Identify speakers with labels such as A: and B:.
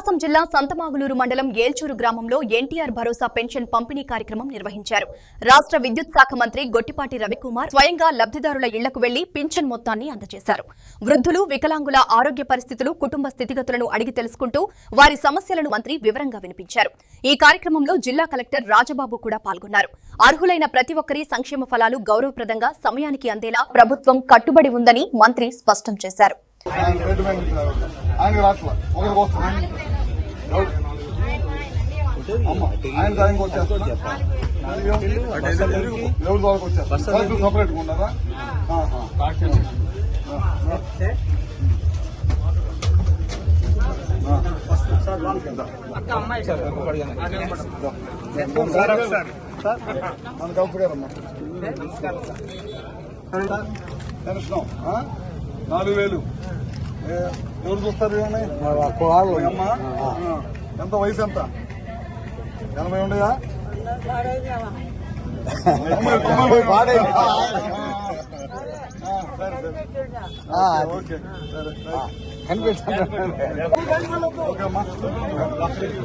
A: ప్రకాశం జిల్లా సంతమాగులూరు మండలం ఏల్చూరు గ్రామంలో ఎన్టీఆర్ భరోసా పెన్షన్ పంపిణీ కార్యక్రమం నిర్వహించారు. రాష్ట్ర విద్యుత్ శాఖ మంత్రి గొట్టిపాటి రవికుమార్ స్వయంగా లబ్ధిదారుల ఇళ్లకు వెళ్లి పింఛన్ మొత్తాన్ని అందజేశారు. వృద్ధులు, వికలాంగుల ఆరోగ్య పరిస్థితులు, కుటుంబ స్థితిగతులను అడిగి తెలుసుకుంటూ వారి సమస్యలను మంత్రి వివరంగా వినిపించారు. ఈ కార్యక్రమంలో జిల్లా కలెక్టర్ రాజబాబు కూడా పాల్గొన్నారు. అర్హులైన ప్రతి ఒక్కరి సంక్షేమ ఫలాలు గౌరవప్రదంగా సమయానికి అందేలా ప్రభుత్వం కట్టుబడి ఉందని మంత్రి స్పష్టం చేశారు.
B: ఎవరు చూస్తారు? ఎంత వయసు ఎంత? 80 ఉండయా? ఓకే, సరే. ఓకే అమ్మా.